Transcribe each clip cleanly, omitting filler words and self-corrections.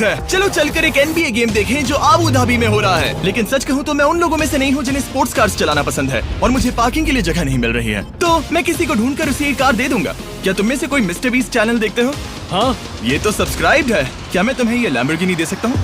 चलो चलकर एक NBA गेम देखें जो आबू धाबी में हो रहा है। लेकिन सच कहूँ तो मैं उन लोगों में से नहीं हूँ जिन्हें स्पोर्ट्स कार्स चलाना पसंद है और मुझे पार्किंग के लिए जगह नहीं मिल रही है, तो मैं किसी को ढूंढकर उसे ये कार दे दूंगा। क्या तुम में से कोई मिस्टर बीस्ट चैनल देखते हो? हाँ, ये तो सब्सक्राइब्ड है। क्या मैं तुम्हें ये लैम्बोर्गिनी दे सकता हूँ?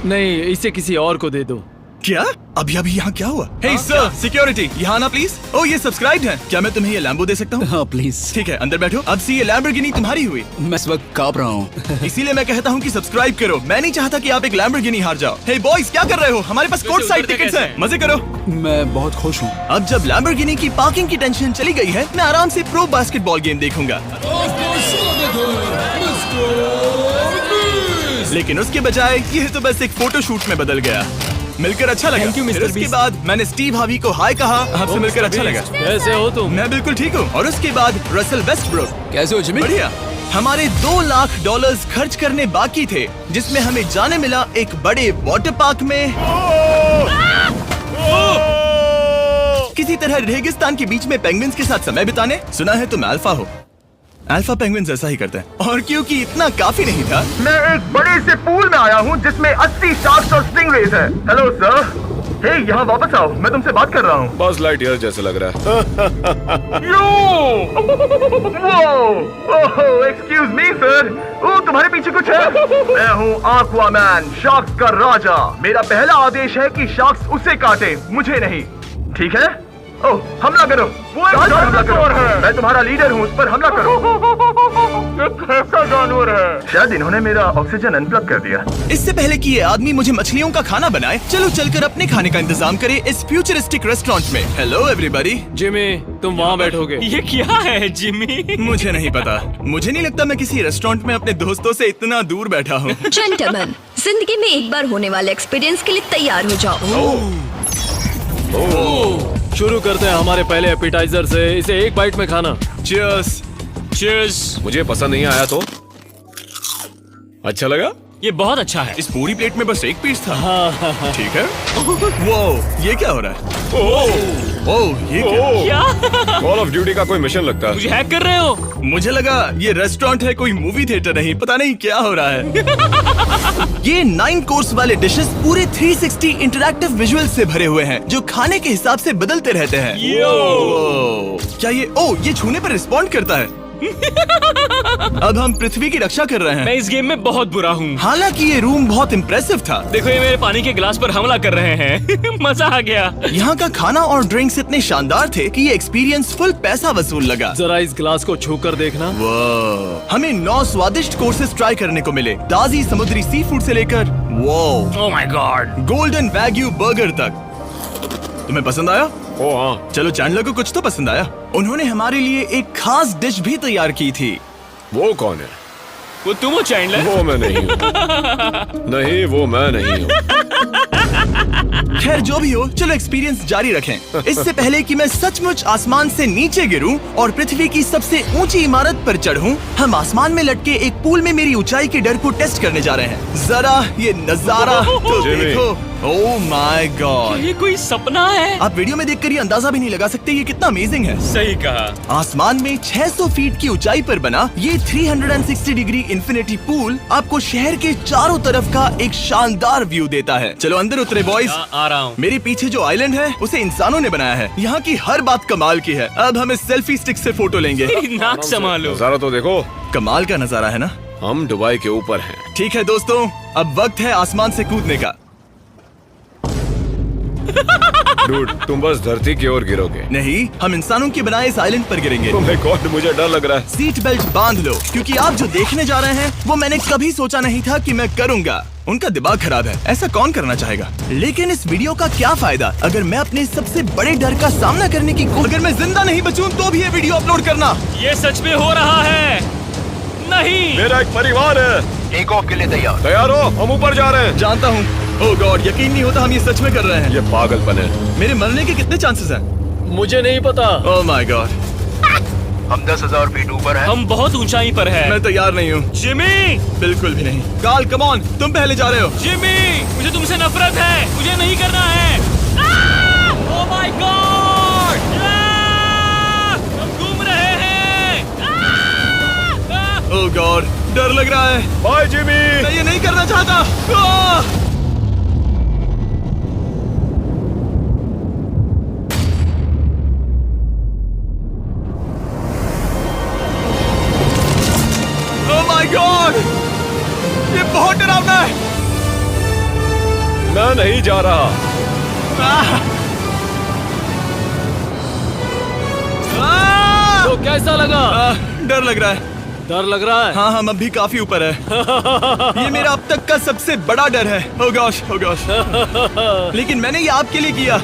नहीं, इसे किसी और को दे दो। क्या? अभी यहाँ क्या हुआ? हे सर, सिक्योरिटी, यहाँ आना प्लीज। ओह, ये सब्सक्राइब्ड है। क्या मैं तुम्हें ये लैम्बो दे सकता हूँ? हाँ प्लीज। ठीक है, अंदर बैठो। अब से ये लैम्बोर्गिनी तुम्हारी हुई। मैं इस वक्त कांप रहा हूँ। इसीलिए मैं कहता हूँ कि सब्सक्राइब करो। मैं नहीं चाहता कि आप एक लैम्बोर्गिनी हार जाओ। हे बॉयज, क्या कर रहे हो? हमारे पास कोर्ट साइड टिकट्स हैं। मजे करो। मैं बहुत खुश हूँ। अब जब लैम्बोर्गिनी की पार्किंग की टेंशन चली गई है, मैं आराम से प्रो बास्केटबॉल गेम देखूंगा। लेकिन उसके बजाय ये तो बस एक फोटो शूट में बदल गया। मिलकर अच्छा लगा। Thank you, Mr. फिर उसके Beast। बाद मैंने स्टीव हावी को हाय कहा। आपसे मिलकर अच्छा लगा। कैसे हो तुम? मैं बिल्कुल ठीक हूँ। और उसके बाद रसल वेस्टब्रुक। कैसे हो जिमी? बढ़िया। हमारे $2 लाख खर्च करने बाकी थे, जिसमें हमें जाने मिला एक बड़े वाटर पार्क में किसी तरह रेगिस्तान के बीच में पेंगुइन्स के साथ समय बिताने। सुना है तुम अल्फा हो। अल्फा पेंगुइन्स ऐसा ही करते हैं। और क्योंकि इतना काफी नहीं था, मैं एक बड़े से पूल में आया हूँ जिसमें 80 शार्क्स और स्टिंगरेज है। Hello sir. हे, यहाँ वापस आओ, मैं तुमसे बात कर रहा हूँ। बस लाइट ईयर जैसे लग रहा है। Excuse me sir. ओह, तुम्हारे पीछे कुछ है? मैं हूँ आक्वामैन, शार्क्स का राजा। मेरा पहला आदेश है कि शार्क्स उसे काटे, मुझे नहीं। ठीक है? ओह, हमला करो। वो एक जानवर है। मैं तुम्हारा लीडर हूँ, उस पर हमला करो। एक कैसा जानवर है? शायद इन्होंने मेरा ऑक्सीजन अनप्लग कर दिया। इससे पहले कि ये आदमी मुझे मछलियों का खाना बनाए, चलो चलकर अपने खाने का इंतजाम करें इस फ्यूचरिस्टिक रेस्टोरेंट में। Hello everybody. जिमी, तुम वहाँ बैठोगे। ये क्या है जिमी? मुझे नहीं पता। मुझे नहीं लगता मैं किसी रेस्टोरेंट में अपने दोस्तों से इतना दूर बैठा हूँ। जेंटलमैन, जिंदगी में एक बार होने वाले एक्सपीरियंस के लिए तैयार हो जाओ। शुरू करते हैं हमारे पहले एपिटाइजर से। इसे एक बाइट में खाना। चीयर्स। चीयर्स। मुझे पसंद नहीं आया तो अच्छा लगा। ये बहुत अच्छा है। इस पूरी प्लेट में बस एक पीस था। ठीक है। वो ये क्या हो रहा है? ओह, ये क्या? क्या? कॉल ऑफ ड्यूटी का कोई मिशन लगता है। मुझे हैक कर रहे हो? मुझे लगा ये रेस्टोरेंट है, कोई मूवी थिएटर नहीं। पता नहीं क्या हो रहा है। ये 9 कोर्स वाले डिशेस पूरे 360 इंटरैक्टिव विजुअल से भरे हुए हैं, जो खाने के हिसाब से बदलते रहते हैं। क्या ये छूने पर रिस्पॉन्ड करता है? अब हम पृथ्वी की रक्षा कर रहे हैं। मैं इस गेम में बहुत बुरा हूँ। हालांकि ये रूम बहुत इम्प्रेसिव था। देखो, ये मेरे पानी के गिलास पर हमला कर रहे हैं। मजा आ गया। यहाँ का खाना और ड्रिंक्स इतने शानदार थे कि ये एक्सपीरियंस फुल पैसा वसूल लगा। जरा इस गिलास को छूकर देखना। हमें 9 स्वादिष्ट कोर्सेस ट्राई करने को मिले, ताजी समुद्री सी फूड से लेकर oh my God, golden wagyu burger तक। तुम्हें पसंद आया? ओ हाँ। चलो, चैंडलर को कुछ तो पसंद आया। उन्होंने हमारे लिए एक खास डिश भी तैयार की थी। वो कौन है? वो तुम हो चैंडलर? वो मैं नहीं हूँ। नहीं, वो मैं नहीं हूँ। खैर, जो भी हो, चलो एक्सपीरियंस जारी रखें। इससे पहले कि मैं सचमुच आसमान से नीचे गिरूं और पृथ्वी की सबसे ऊंची इमारत पर चढ़ूं, हम आसमान में लटके एक पूल में मेरी ऊंचाई के डर को टेस्ट करने जा रहे हैं। जरा ये नजारा तो जिमी। देखो। ओह माय गॉड, ये कोई सपना है? आप वीडियो में देखकर ये अंदाजा भी नहीं लगा सकते ये कितना अमेजिंग है। सही कहा। आसमान में 600 फीट की ऊंचाई पर बना ये 360 डिग्री इंफिनिटी पूल आपको शहर के चारों तरफ का एक शानदार व्यू देता है। चलो अंदर उतरे बॉयज। आ रहा हूँ। मेरे पीछे जो आइलैंड है उसे इंसानों ने बनाया है। यहाँ की हर बात कमाल की है। अब हम इस सेल्फी स्टिक से फोटो लेंगे। नाक संभालो। नजारा तो देखो। कमाल का नजारा है ना? हम दुबई के ऊपर हैं। ठीक है दोस्तों, अब वक्त है आसमान से कूदने का। डूड, तुम बस धरती की ओर गिरोगे। नहीं, हम इंसानों के बनाए इस आइलैंड पर गिरेंगे। Oh my God, मुझे डर लग रहा है। सीट बेल्ट बांध लो, क्योंकि आप जो देखने जा रहे हैं वो मैंने कभी सोचा नहीं था कि मैं करूंगा। उनका दिमाग खराब है, ऐसा कौन करना चाहेगा? लेकिन इस वीडियो का क्या फायदा अगर मैं अपने सबसे बड़े डर का सामना करने की अगर मैं जिंदा नहीं बचूं तो भी ये वीडियो अपलोड करना। ये सच में हो रहा है? नहीं। मेरा एक परिवार है। टेक ऑफ के लिए तैयार हो? हम ऊपर जा रहे हैं। जानता हूँ। ओह गॉड, यकीन नहीं होता हम ये सच में कर रहे हैं। ये पागलपन है। मेरे मरने के कितने चांसेस हैं? मुझे नहीं पता। Oh my God. हम 10,000 फीट ऊपर हैं। हम बहुत ऊंचाई पर हैं। मैं तैयार नहीं हूँ। जिमी, बिल्कुल भी नहीं। कार्ल, कम ऑन, तुम पहले जा रहे हो। जिमी, मुझे तुमसे नफरत है। मुझे नहीं करना है। ओह माय गॉड, हम घूम रहे हैं। ओह गॉड, डर लग रहा है। Bye Jimmy. मैं ये नहीं करना चाहता। आह! Oh my God! ये बहुत डरावना है। मैं नहीं जा रहा। आह! आह! तो कैसा लगा? डर लग रहा है। डर लग रहा है? हाँ हम अभी काफी ऊपर है। ये मेरा अब तक का सबसे बड़ा डर है। Oh gosh, oh gosh. लेकिन मैंने ये आपके लिए किया।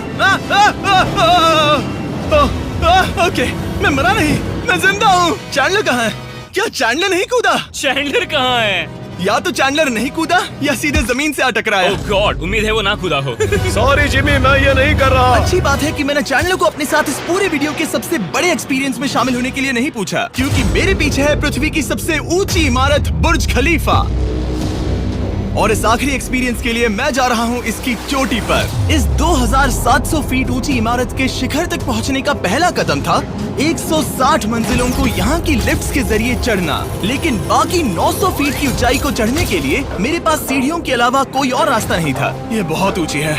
ओके, मैं मरा नहीं, मैं जिंदा हूँ। चैंडलर कहाँ है? क्या चैंडलर नहीं कूदा? चैंडलर कहाँ है? या तो चैंडलर नहीं कूदा या सीधे जमीन से टकराया। ओह गॉड, उम्मीद है वो ना खुदा हो। सॉरी जिमी, मैं ये नहीं कर रहा। अच्छी बात है कि मैंने चैंडलर को अपने साथ इस पूरे वीडियो के सबसे बड़े एक्सपीरियंस में शामिल होने के लिए नहीं पूछा, क्योंकि मेरे पीछे है पृथ्वी की सबसे ऊंची इमारत बुर्ज खलीफा। और इस आखिरी एक्सपीरियंस के लिए मैं जा रहा हूँ इसकी चोटी पर। इस 2700 फीट ऊंची इमारत के शिखर तक पहुँचने का पहला कदम था 160 मंजिलों को यहाँ की लिफ्ट्स के जरिए चढ़ना। लेकिन बाकी 900 फीट की ऊंचाई को चढ़ने के लिए मेरे पास सीढ़ियों के अलावा कोई और रास्ता नहीं था। ये बहुत ऊंची है,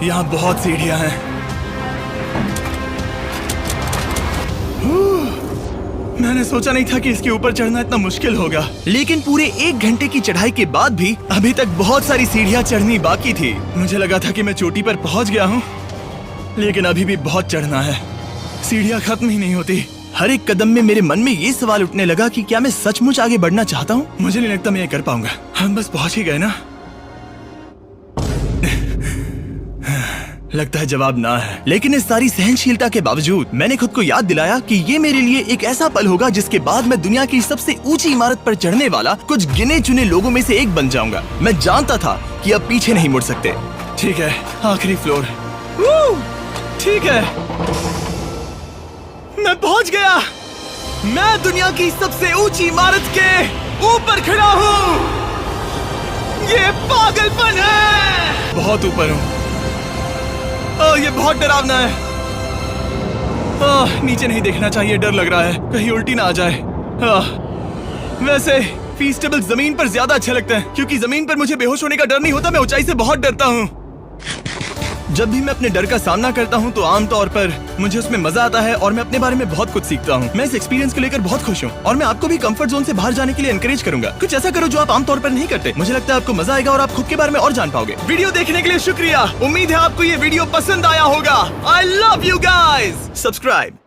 यहाँ बहुत सीढ़ियाँ हैं। मैंने सोचा नहीं था कि इसके ऊपर चढ़ना इतना मुश्किल होगा, लेकिन पूरे 1 घंटे की चढ़ाई के बाद भी अभी तक बहुत सारी सीढ़ियाँ चढ़नी बाकी थी। मुझे लगा था कि मैं चोटी पर पहुँच गया हूँ, लेकिन अभी भी बहुत चढ़ना है। सीढ़ियाँ खत्म ही नहीं होती। हर एक कदम में मेरे मन में ये सवाल उठने लगा कि क्या मैं सचमुच आगे बढ़ना चाहता हूँ? मुझे नहीं लगता मैं ये कर पाऊंगा। हम बस पहुँच ही गए ना। लगता है जवाब ना है, लेकिन इस सारी सहनशीलता के बावजूद मैंने खुद को याद दिलाया कि ये मेरे लिए एक ऐसा पल होगा जिसके बाद मैं दुनिया की सबसे ऊंची इमारत पर चढ़ने वाला कुछ गिने चुने लोगों में से एक बन जाऊंगा। मैं जानता था कि अब पीछे नहीं मुड़ सकते। ठीक है, आखिरी फ्लोर। ठीक है, मैं पहुंच गया। मैं दुनिया की सबसे ऊंची इमारत के ऊपर खड़ा हूँ। ये पागलपन है। बहुत ऊपर हूँ। ये बहुत डरावना है। नीचे नहीं देखना चाहिए, डर लग रहा है कहीं उल्टी ना आ जाए। वैसे फीस्टेबल जमीन पर ज्यादा अच्छा लगता है, क्योंकि जमीन पर मुझे बेहोश होने का डर नहीं होता। मैं ऊंचाई से बहुत डरता हूँ। जब भी मैं अपने डर का सामना करता हूँ तो आमतौर पर मुझे उसमें मजा आता है और मैं अपने बारे में बहुत कुछ सीखता हूँ। मैं इस एक्सपीरियंस को लेकर बहुत खुश हूँ और मैं आपको भी कंफर्ट जोन से बाहर जाने के लिए एनकरेज करूंगा। कुछ ऐसा करो जो आप आमतौर पर नहीं करते। मुझे लगता है आपको मजा आएगा और आप खुद के बारे में और जान पाओगे। वीडियो देखने के लिए शुक्रिया। उम्मीद है आपको ये वीडियो पसंद आया होगा। I love you guys. Subscribe.